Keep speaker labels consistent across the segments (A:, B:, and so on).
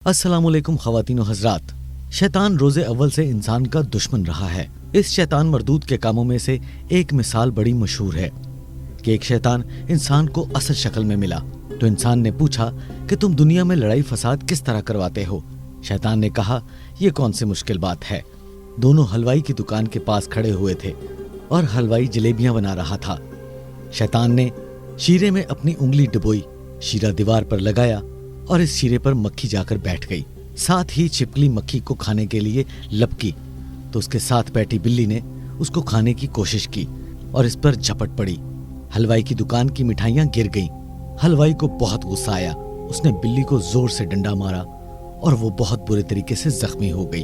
A: अस्सलामुअलैकुम ख़वातीन व हज़रात। शैतान रोज़े अव्वल से इंसान का दुश्मन रहा है। इस शैतान मरदूद के कामों में से एक मिसाल बड़ी मशहूर है कि एक शैतान इंसान को असल शक्ल में मिला तो इंसान ने पूछा कि तुम दुनिया में लड़ाई फसाद किस तरह करवाते हो। शैतान ने कहा, ये कौन सी मुश्किल बात है। दोनों हलवाई की दुकान के पास खड़े हुए थे और हलवाई जलेबियां बना रहा था। शैतान ने शीरे में अपनी उंगली डुबोई, शीरा दीवार पर लगाया और इस शीरे पर मक्खी जाकर बैठ गई। साथ ही छिपकली मक्खी को खाने के लिए लपकी तो उसके साथ बैठी बिल्ली ने उसको खाने की कोशिश की और इस पर झपट पड़ी। हलवाई की दुकान की मिठाइयां गिर गईं। हलवाई को बहुत गुस्सा आया। उसने बिल्ली को जोर से डंडा मारा और वो बहुत बुरे तरीके से जख्मी हो गई।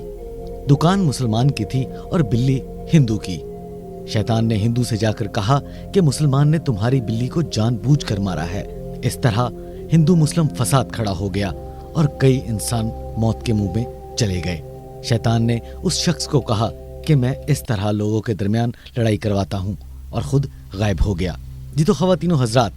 A: दुकान मुसलमान की थी और बिल्ली हिंदू की। शैतान ने हिंदू से जाकर कहा कि मुसलमान ने तुम्हारी बिल्ली को जानबूझकर मारा है। इस तरह हिंदू मुस्लिम फसाद खड़ा हो गया और कई इंसान मौत के मुंह में चले गए। शैतान ने उस शख्स को कहा कि मैं इस तरह लोगों के दरमियान लड़ाई करवाता हूं और खुद गायब हो गया। जी तो ख़वातीनो हज़रात,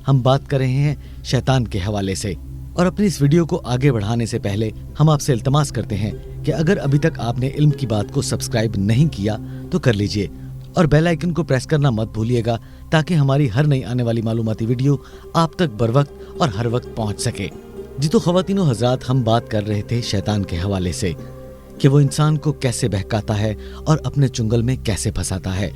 A: हम बात कर रहे हैं शैतान के हवाले से और अपनी इस वीडियो को आगे बढ़ाने से पहले हम आपसे इल्तमास करते हैं कि अगर अभी तक आपने इल्म की बात को सब्सक्राइब नहीं किया तो कर लीजिए और बेल आइकन को प्रेस करना मत भूलिएगा ताकि हमारी हर नई आने वाली मालूमाती वीडियो आप तक बर वक्त और हर वक्त पहुंच सके। जी तो ख़वातीनो हज़रात, हम बात कर रहे थे शैतान के हवाले से कि वो इंसान को कैसे बहकाता है और अपने चुंगल में कैसे फंसाता है।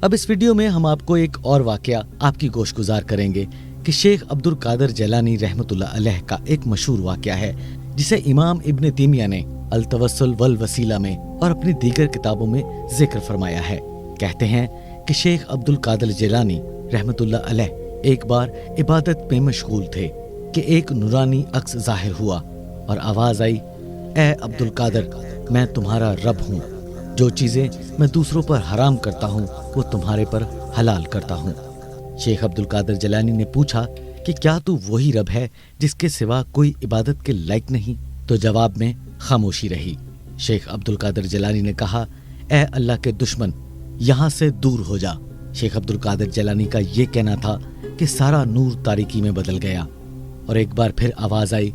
A: अब इस वीडियो में हम आपको एक और वाकया आपकी गोशगुजार करेंगे कि शेख अब्दुल कादिर जैलानी रहमतुल्लाह अलैह का एक मशहूर वाकया है जिसे इमाम इब्न तैमिया ने अल तवस्सुल वल वसीला में और अपनी दीगर किताबों में जिक्र फरमाया है। कहते हैं कि शेख अब्दुल कादिर जैलानी रहमतुल्लाह अलैह एक बार इबादत में मशगूल थे कि एक नूरानी अक्स जाहिर हुआ और आवाज आई, ए अब्दुल कादिर, मैं तुम्हारा रब हूँ। जो चीजें मैं दूसरों पर हराम करता हूँ वो तुम्हारे पर हलाल करता हूँ। शेख अब्दुल कादिर जैलानी ने पूछा कि क्या तू वही रब है जिसके सिवा कोई इबादत के लायक नहीं? तो जवाब में खामोशी रही। शेख अब्दुल कादिर जैलानी ने कहा, ए अल्लाह के दुश्मन, यहाँ से दूर हो जा। शेख अब्दुल कादिर जैलानी का ये कहना था कि सारा नूर तारीकी में बदल गया और एक बार फिर आवाज आई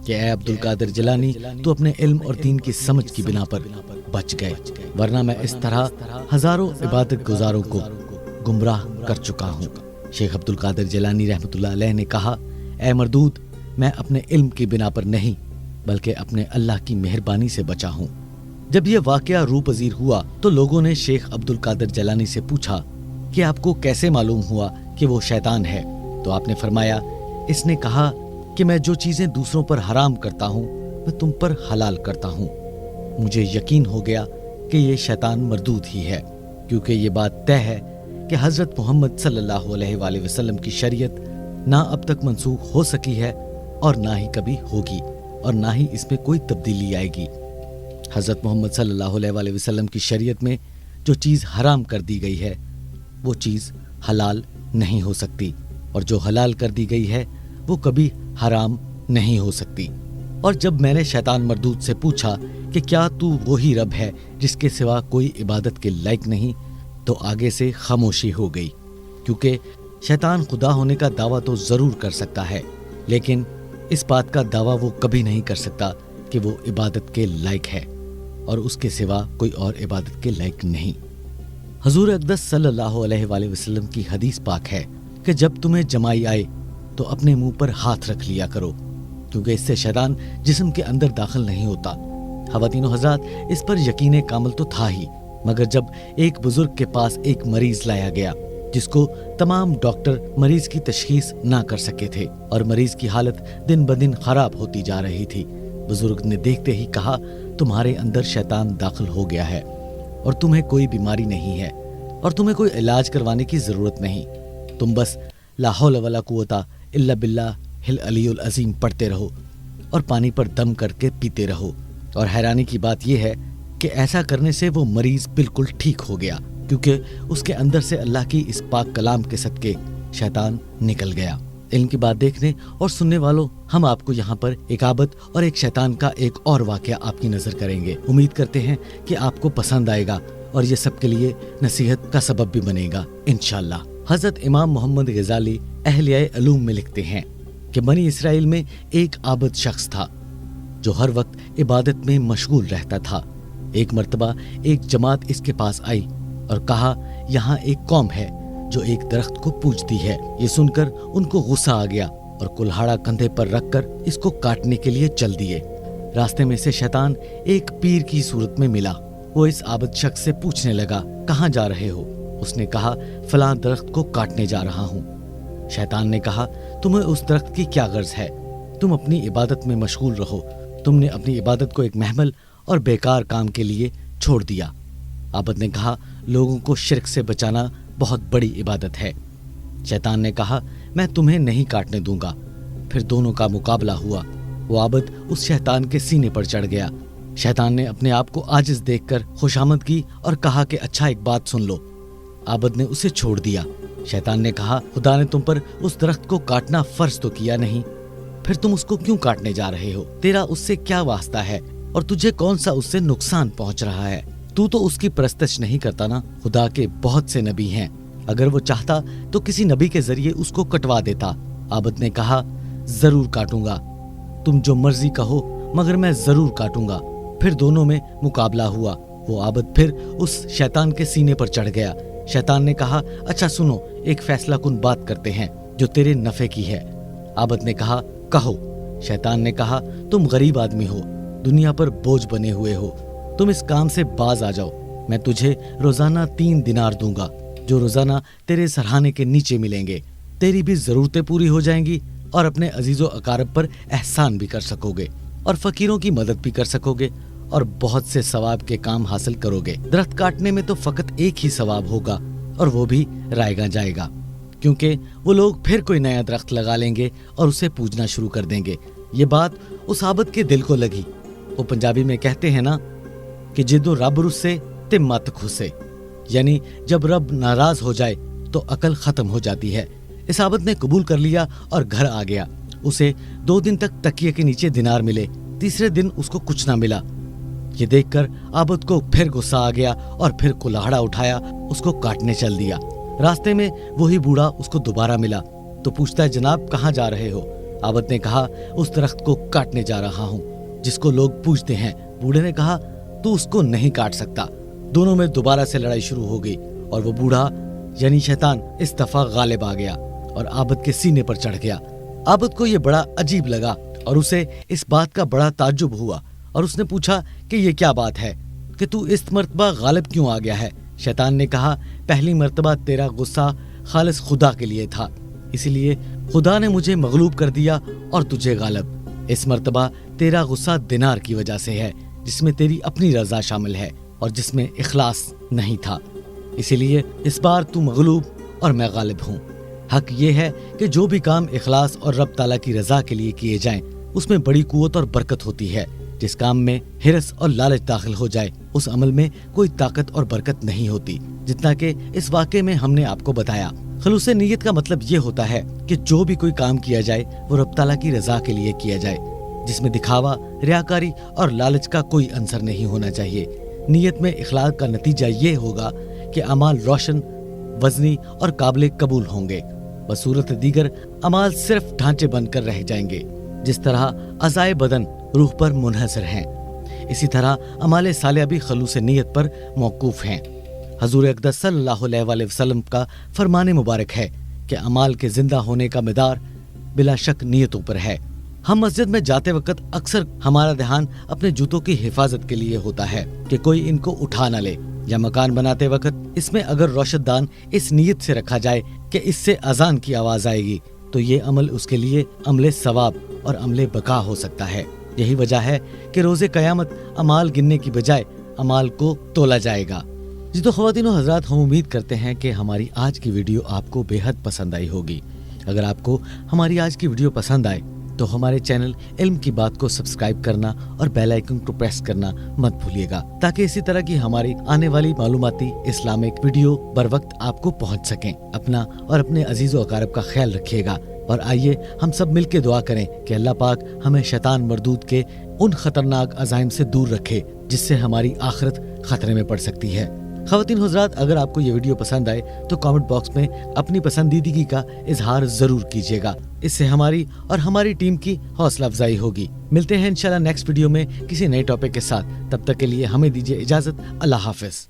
A: कि ए अब्दुल कादिर जैलानी, तू अपने इल्म और दीन की समझ की बिना पर बच गए, वरना मैं इस तरह हजारों इबादत गुजारों को गुमराह कर चुका हूँ। शेख अब्दुल कादिर जैलानी रहमतुल्लाह अलैह ने कहा, ए मरदूद, मैं अपने इल्म की बिना पर नहीं बल्कि अपने अल्लाह की मेहरबानी से बचा हूँ। जब यह वाकया रूह पजीर हुआ तो लोगों ने शेख अब्दुल कादिर जैलानी से पूछा कि आपको कैसे मालूम हुआ कि वो शैतान है? तो आपने फरमाया, इसने कहा कि मैं जो चीजें दूसरों पर हराम करता हूँ मैं तुम पर हलाल करता हूँ। मुझे यकीन हो गया कि ये शैतान मरदूद ही है, क्योंकि ये बात तय है कि हजरत मोहम्मद सल्लल्लाहु अलैहि वसल्लम की शरीयत ना अब तक मंसूख हो सकी है और ना ही कभी होगी और ना ही इसमें कोई तब्दीली आएगी। हजरत मोहम्मद सल्लल्लाहु अलैहि वसल्लम की शरीयत में जो चीज़ हराम कर दी गई है वो चीज़ हलाल नहीं हो सकती और जो हलाल कर दी गई है वो कभी हराम नहीं हो सकती। और जब मैंने शैतान मरदूद से पूछा कि क्या तू वही रब है जिसके सिवा कोई इबादत के लायक नहीं, तो आगे से खामोशी हो गई, क्योंकि शैतान खुदा होने का दावा तो ज़रूर कर सकता है लेकिन इस बात का दावा वो कभी नहीं कर सकता कि वो इबादत के लायक है और उसके सिवा कोई और इबादत के लायक नहीं। हजूर अक़दस सल्लल्लाहु अलैहि वसल्लम की हदीस पाक है कि जब तुम्हें जमाई आए तो अपने मुंह पर हाथ रख लिया करो, क्योंकि इससे शैतान जिस्म के अंदर दाखिल नहीं होता। ख़वातीनो हज़रात, इस पर यकीन कामिल तो था ही, मगर जब एक बुजुर्ग के पास एक मरीज लाया गया जिसको तमाम डॉक्टर मरीज की तशखीस ना कर सके थे और मरीज की हालत दिन ब दिन खराब होती जा रही थी, बुजुर्ग ने देखते ही कहा, तुम्हारे अंदर शैतान दाखिल हो गया है और तुम्हें कोई बीमारी नहीं है और तुम्हें कोई इलाज करवाने की जरूरत नहीं। तुम बस ला हौल वला कुव्वता इल्ला बिल्लाहिल अलीयुल अज़ीम पढ़ते रहो और पानी पर दम करके पीते रहो। और हैरानी की बात यह है कि ऐसा करने से वो मरीज बिल्कुल ठीक हो गया, क्योंकि उसके अंदर से अल्लाह की इस पाक कलाम के सदके शैतान निकल गया। इनकी बात देखने और सुनने वालों, हम आपको यहाँ पर एक आबद और एक शैतान का एक और वाकया आपकी नजर करेंगे। उम्मीद करते हैं कि आपको पसंद आएगा और ये सबके लिए नसीहत का सबब भी बनेगा इंशाअल्लाह। हजरत इमाम मोहम्मद गजाली अहलिया उलूम में लिखते हैं कि बनी इसराइल में एक आबद शख्स था जो हर वक्त इबादत में मशगूल रहता था। एक मर्तबा एक जमात इसके पास आई और कहा, यहाँ एक कौम है जो एक दरख्त को पूजती है। ये सुनकर उनको गुस्सा आ गया और कुल्हाड़ा कंधे पर रखकर इसको काटने के लिए चल दिए। रास्ते में से शैतान एक पीर की सूरत में मिला। वो इस आबद शख्स से पूछने लगा, कहाँ जा रहे हो? उसने कहा, फलां दरख्त को काटने जा रहा हूँ। शैतान ने कहा, तुम्हें उस दरख्त की क्या गर्ज है? तुम अपनी इबादत में मशगूल रहो। तुमने अपनी इबादत को एक महमल और बेकार काम के लिए छोड़ दिया। आबद ने कहा, लोगों को शिर्क से बचाना बहुत बड़ी इबादत है। शैतान ने कहा, मैं तुम्हें नहीं काटने दूंगा। फिर दोनों का मुकाबला हुआ। वो आबद उस शैतान के सीने पर चढ़ गया। शैतान ने अपने आप को आजिज देखकर खुशामद की और कहा कि अच्छा, एक बात सुन लो। आबद ने उसे छोड़ दिया। शैतान ने कहा, खुदा ने तुम पर उस दरख्त को काटना फर्ज तो किया नहीं, फिर तुम उसको क्यों काटने जा रहे हो? तेरा उससे क्या वास्ता है और तुझे कौन सा उससे नुकसान पहुंच रहा है? तू तो उसकी परस्तिश नहीं करता ना। खुदा के बहुत से नबी हैं, अगर वो चाहता तो किसी नबी के जरिए उसको कटवा देता। आबद ने कहा, जरूर काटूंगा, तुम जो मर्जी कहो, मगर मैं जरूर काटूंगा। फिर दोनों में मुकाबला हुआ। वो आबद फिर उस शैतान के सीने पर चढ़ गया। शैतान ने कहा, अच्छा सुनो, एक फैसला कुन बात करते हैं जो तेरे नफे की है। आबद ने कहा, कहो। शैतान ने कहा, तुम गरीब आदमी हो, दुनिया पर बोझ बने हुए हो, तुम इस काम से बाज आ जाओ। मैं तुझे रोजाना 3 दिनार दूंगा, जो रोजाना तेरे सरहाने के नीचे मिलेंगे। तेरी भी जरूरतें पूरी हो जाएंगी और अपने अजीजो अकारब पर एहसान भी कर सकोगे और फकीरों की मदद भी कर सकोगे और बहुत से सवाब के काम हासिल करोगे। दरख्त काटने में तो फकत एक ही सवाब होगा और वो भी रायगा जाएगा, क्योंकि वो लोग फिर कोई नया दरख्त लगा लेंगे और उसे पूजना शुरू कर देंगे। ये बात उस आबद के दिल को लगी। वो पंजाबी में कहते हैं ना कि जिदो रब रुस्से ते मत खुसे, यानी जब रब नाराज हो जाए तो अकल खत्म हो जाती है। इस आबद ने कबूल कर लिया और घर आ गया। उसे 2 दिन तक तकिए के नीचे दिनार मिले। तीसरे दिन उसको कुछ ना मिला। ये देखकर आबद को फिर गुस्सा आ गया और फिर कुल्हाड़ा उठाया, उसको काटने चल दिया। रास्ते में वही बूढ़ा उसको दोबारा मिला तो पूछता है, जनाब कहाँ जा रहे हो? आबद ने कहा, उस दरख्त को काटने जा रहा हूँ जिसको लोग पूजते हैं। बूढ़े ने कहा, तू उसको नहीं काट सकता। दोनों में दोबारा से लड़ाई शुरू हो गई और वो बूढ़ा यानी शैतान इस दफा गालिब आ गया और आबद के सीने पर चढ़ गया। आबद को ये बड़ा अजीब लगा और उसे इस बात का बड़ा ताज्जुब हुआ और उसने पूछा कि ये क्या बात है कि तू इस मर्तबा गालिब क्यों आ गया है? शैतान ने कहा, पहली मर्तबा तेरा गुस्सा खालिस खुदा के लिए था, इसलिए खुदा ने मुझे मगलूब कर दिया और तुझे गालिब। इस मर्तबा तेरा गुस्सा दिनार की वजह से है, जिसमें तेरी अपनी रजा शामिल है और जिसमें इखलास नहीं था, इसीलिए इस बार तू मगलूब और मैं गालिब हूँ। हक ये है कि जो भी काम इखलास और रब ताला की रजा के लिए किए जाएं, उसमें बड़ी कुव्वत और बरकत होती है। जिस काम में हिरस और लालच दाखिल हो जाए, उस अमल में कोई ताकत और बरकत नहीं होती, जितना कि इस वाक़े में हमने आपको बताया। खलूस नीयत का मतलब ये होता है कि जो भी कोई काम किया जाए वो रब ताला की रजा के लिए किया जाए, जिसमें दिखावा, रियाकारी और लालच का कोई अंसर नहीं होना चाहिए। नीयत में इखलास का नतीजा ये होगा कि अमाल रोशन, वजनी और काबिल कबूल होंगे। बसूरत दीगर अमाल सिर्फ ढांचे बनकर रह जाएंगे। जिस तरह अज़ाए बदन रूह पर मुनहसर हैं, इसी तरह अमाल सालिह भी खलूस नीयत पर मौकूफ हैं। हजूर अक़दस सल्लल्लाहु अलैहि वसल्लम का फरमान मुबारक है कि अमाल के जिंदा होने का मदार बिला शक नीयतों पर है। हम मस्जिद में जाते वक्त अक्सर हमारा ध्यान अपने जूतों की हिफाजत के लिए होता है कि कोई इनको उठा न ले, या मकान बनाते वक्त इसमें अगर रोशनदान इस नीयत से रखा जाए कि इससे अजान की आवाज आएगी, तो ये अमल उसके लिए अमले सवाब और अमले बका हो सकता है। यही वजह है कि रोजे कयामत अमाल गिनने की बजाय अमाल को तोला जाएगा। जी तो ख़वातीनो हज़रात, हम उम्मीद करते हैं कि हमारी आज की वीडियो आपको बेहद पसंद आई होगी। अगर आपको हमारी आज की वीडियो पसंद आए तो हमारे चैनल इल्म की बात को सब्सक्राइब करना और बेल आइकन को प्रेस करना मत भूलिएगा, ताकि इसी तरह की हमारी आने वाली मालूमाती इस्लामिक वीडियो बर वक्त आपको पहुंच सकें। अपना और अपने अजीज़ो अकारब का ख्याल रखिएगा और आइए हम सब मिलकर दुआ करें कि अल्लाह पाक हमें शैतान मरदूद के उन खतरनाक अज़ाइम से दूर रखे जिससे हमारी आखिरत खतरे में पड़ सकती है। ख़वातीन हज़रात, अगर आपको ये वीडियो पसंद आए तो कमेंट बॉक्स में अपनी पसंदीदगी का इजहार जरूर कीजिएगा। इससे हमारी और हमारी टीम की हौसला अफजाई होगी। मिलते हैं इंशाल्लाह नेक्स्ट वीडियो में किसी नए टॉपिक के साथ। तब तक के लिए हमें दीजिए इजाजत। अल्लाह हाफिज।